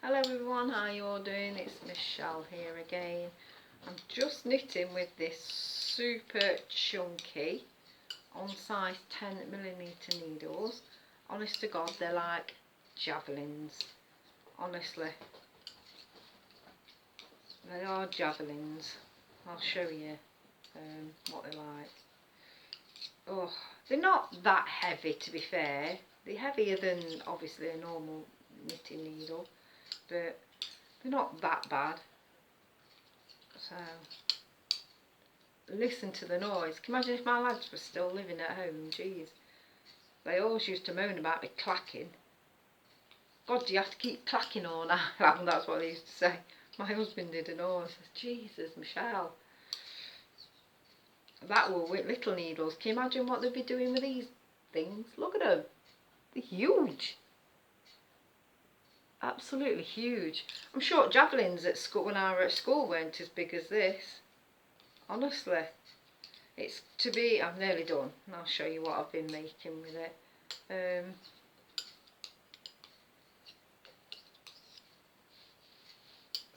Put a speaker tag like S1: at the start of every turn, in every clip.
S1: Hello everyone, how you all doing? It's Michelle here again. I'm just knitting with this super chunky on size 10mm needles. Honest to God, they're like javelins. Honestly, they are javelins. I'll show you what they're like. Oh, they're not that heavy, to be fair. They're heavier than obviously a normal knitting needle, but they're not that bad. So listen to the noise. Can you imagine if my lads were still living at home? Jeez, they always used to moan about me clacking. God, do you have to keep clacking all night? That's what they used to say. My husband did and all. I said, Jesus, Michelle, that were with little needles. Can you imagine what they'd be doing with these things? Look at them. They're huge. Absolutely huge. I'm sure javelins at school, when I were at school, weren't as big as this. Honestly. It's to be, I'm nearly done, and I'll show you what I've been making with it.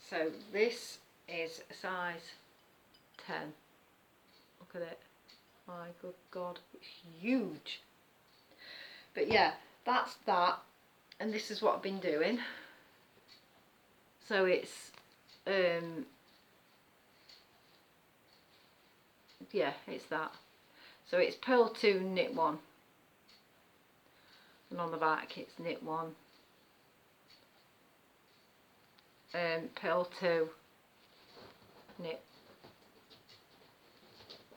S1: So this is a size 10. Look at it. My good God, it's huge. But yeah, that's that, and this is what I've been doing. So it's yeah, it's that. So it's purl 2, knit 1, and on the back it's knit 1, purl 2, knit,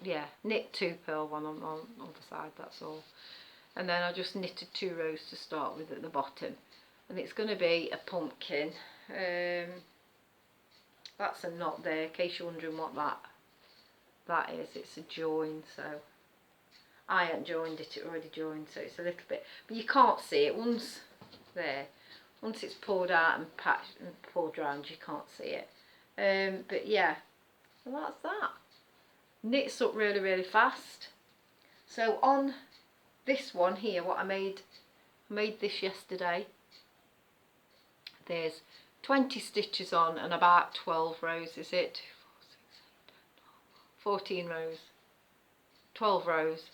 S1: yeah, knit 2, purl 1 on the side, that's all. And then I just knitted 2 rows to start with at the bottom, and it's going to be a pumpkin. That's a knot there, in case you're wondering what that is. It's a join, so I hadn't joined it, it already joined, so it's a little bit, but you can't see it once it's pulled out and patched and pulled round, you can't see it. But yeah, well, that's that. Knits up really fast. So on this one here, what I made this yesterday. There's 20 stitches on and about 12 rows, is it? 14 rows, 12 rows.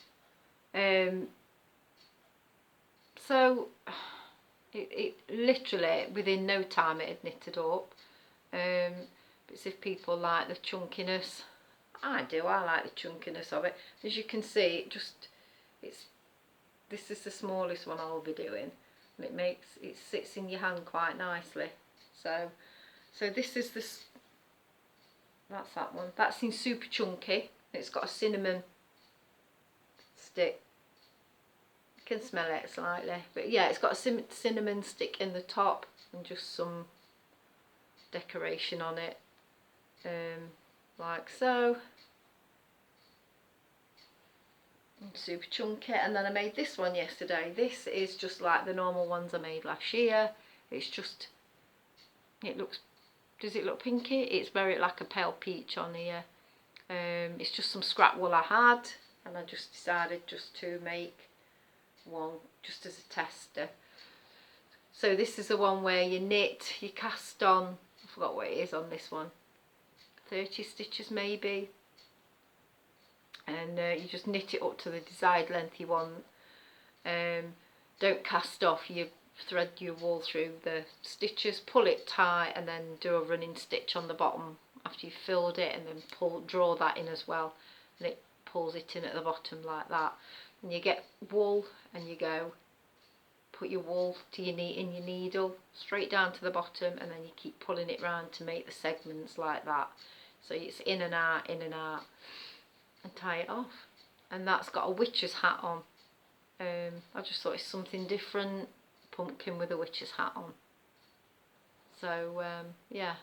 S1: So it literally within no time it had knitted up. But if people like the chunkiness, I do. I like the chunkiness of it. As you can see, this is the smallest one I'll be doing, and it sits in your hand quite nicely. So this is this. That's that one. That's in super chunky. It's got a cinnamon stick. You can smell it slightly, but yeah, it's got a cinnamon stick in the top and just some decoration on it, like so. Super chunky. And then I made this one yesterday. This is just like the normal ones I made last year. It's just, it looks, does it look pinky? It's very like a pale peach on here. It's just some scrap wool I had, and I just decided just to make one just as a tester. So this is the one where you knit, you cast on, I forgot what it is on this one, 30 stitches maybe, and you just knit it up to the desired length you want. Don't cast off, you thread your wool through the stitches, pull it tight, and then do a running stitch on the bottom after you've filled it, and then draw that in as well, and it pulls it in at the bottom like that. And you get wool, and you go put your wool to your needle straight down to the bottom, and then you keep pulling it round to make the segments like that, so it's in and out, and tie it off. And that's got a witch's hat on. I just thought it's something different, pumpkin with a witch's hat on. So yeah,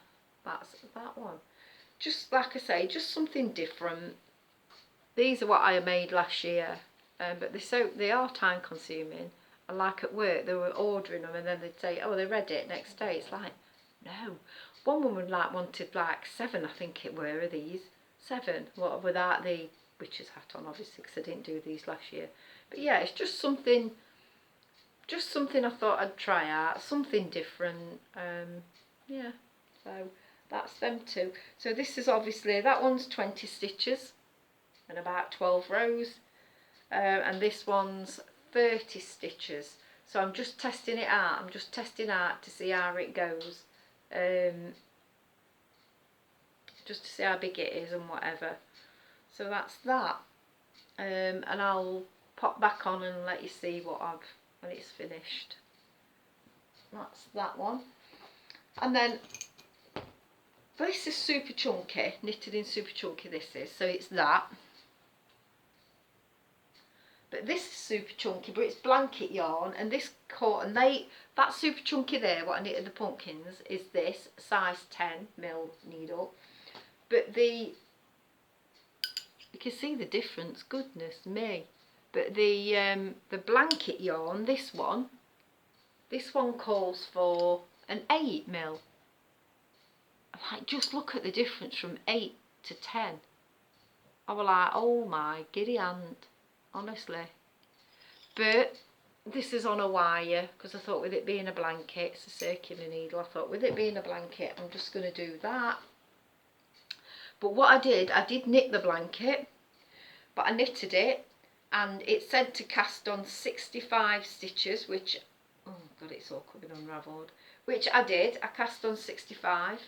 S1: that's that one. Just like I say, just something different. These are what I made last year, but they are time consuming. And like at work, they were ordering them, and then they'd say, oh, they're ready next day. It's like, no. One woman wanted like 7, I think it were, of these. 7, without the witch's hat on, obviously, because I didn't do these last year. But yeah, it's just something just something I thought I'd try out, something different. Yeah, so that's them two. So this is obviously, that one's 20 stitches and about 12 rows, and this one's 30 stitches. So I'm just testing it out. I'm just testing out to see how it goes, just to see how big it is and whatever. So that's that, and I'll pop back on and let you see what when it's finished. That's that one. And then this is super chunky, knitted in super chunky, this is, so it's that. But this is super chunky, but it's blanket yarn, and this cotton, that super chunky there, what I knitted the pumpkins, is this size 10mm needle. But you can see the difference, goodness me. But the blanket yarn, this one calls for an 8mm. Like, just look at the difference from 8 to 10. I was like, oh my giddy aunt, honestly. But this is on a wire, because I thought with it being a blanket, it's a circular needle, I thought with it being a blanket, I'm just going to do that. But what I did knit the blanket, but I knitted it, and it said to cast on 65 stitches, which, oh god, it's all coming unravelled, which I did. I cast on 65,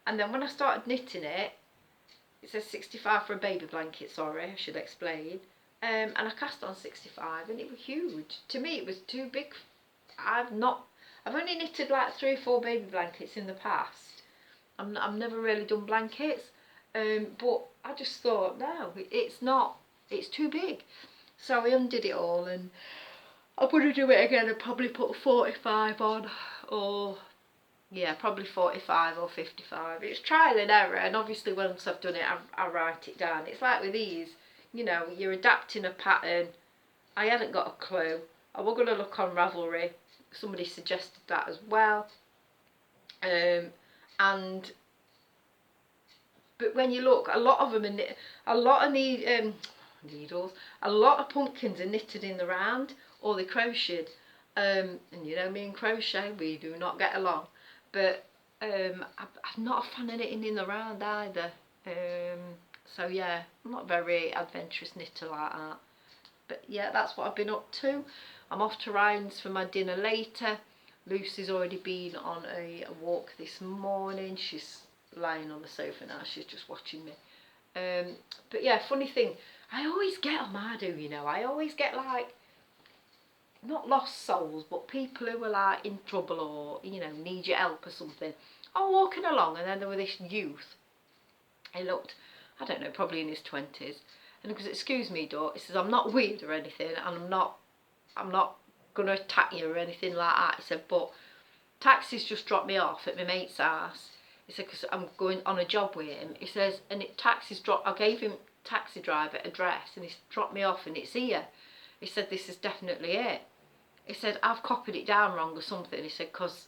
S1: and then when I started knitting it, it says 65 for a baby blanket, sorry, I should explain, and I cast on 65, and it was huge. To me it was too big. I've only knitted like 3 or 4 baby blankets in the past. I've never really done blankets, but I just thought, no, it's too big. So I undid it all, and I'm going to do it again and probably put 45 on, or yeah, probably 45 or 55. It's trial and error, and obviously once I've done it, I write it down. It's like with these, you know, you're adapting a pattern. I hadn't got a clue. I was going to look on Ravelry. Somebody suggested that as well. But when you look, a lot of them are needles. A lot of pumpkins are knitted in the round, or they're crocheted. And you know me and crochet, we do not get along. But I'm not a fan of knitting in the round either. So yeah, I'm not a very adventurous knitter like that. But yeah, that's what I've been up to. I'm off to Ryan's for my dinner later. Lucy's already been on a walk this morning. She's lying on the sofa now, she's just watching me. But yeah, funny thing, I always get them, I do, you know, I always get like, not lost souls, but people who are like in trouble, or, you know, need your help or something. I'm walking along, and then there was this youth. He looked, I don't know, probably in his 20s, and he goes, excuse me, Dot, he says, I'm not weird or anything, and I'm not going to attack you or anything like that. He said, but taxi's just dropped me off at my mate's house. He said, because I'm going on a job with him. He says, and I gave him taxi driver address, and he's dropped me off, and it's here. He said, this is definitely it. He said, I've copied it down wrong or something. He said, because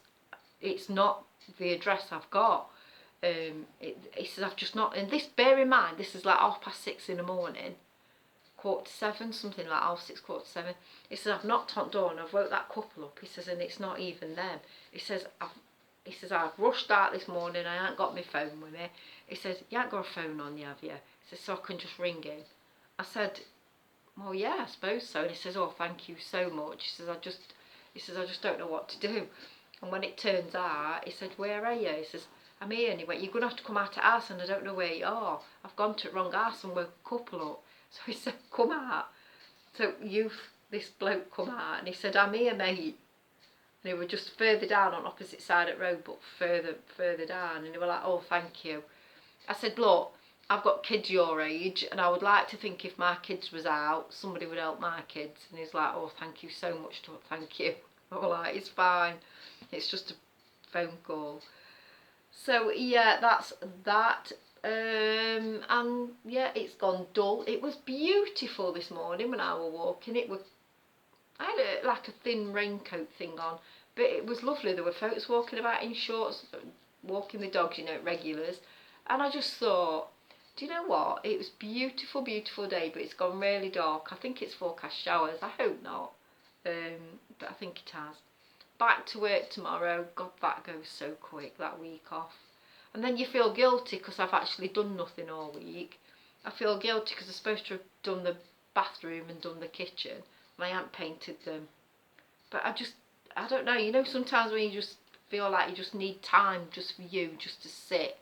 S1: it's not the address I've got. He says, I've just not, and this, bear in mind, this is like 6:30 in the morning, 6:45, something like 6:30, 7:15. He says, I've knocked on the door and I've woke that couple up. He says, and it's not even them. He says, I've rushed out this morning, I ain't got my phone with me. He says, you ain't got a phone on you, have you? He says, so I can just ring him. I said, well, yeah, I suppose so. And he says, oh, thank you so much. He says, I just don't know what to do. And when it turns out, he said, where are you? He says, I'm here. And he went, you're going to have to come out to house, and I don't know where you are. I've gone to the wrong house and woke a couple up. So he said, come out. So this bloke come out, and he said, I'm here, mate. And they were just further down on opposite side of the road, but further down. And they were like, oh, thank you. I said, look, I've got kids your age, and I would like to think if my kids was out, somebody would help my kids. And he's like, oh, thank you so much, thank you. I was like, it's fine. It's just a phone call. So yeah, that's that. And yeah, it's gone dull. It was beautiful this morning when I was walking. I had like a thin raincoat thing on, but it was lovely. There were folks walking about in shorts, walking the dogs, you know, regulars. And I just thought, do you know what? It was beautiful, beautiful day, but it's gone really dark. I think it's forecast showers. I hope not. but I think it has. Back to work tomorrow. God, that goes so quick, that week off. And then you feel guilty because I've actually done nothing all week. I feel guilty because I'm supposed to have done the bathroom and done the kitchen, and I haven't painted them. But I don't know, you know, sometimes when you just feel like you just need time just for you, just to sit,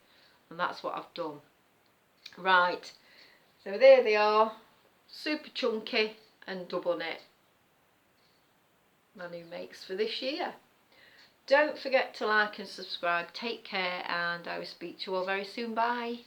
S1: and that's what I've done. Right, so there they are, super chunky and double knit. My new makes for this year. Don't forget to like and subscribe. Take care, and I will speak to you all very soon. Bye.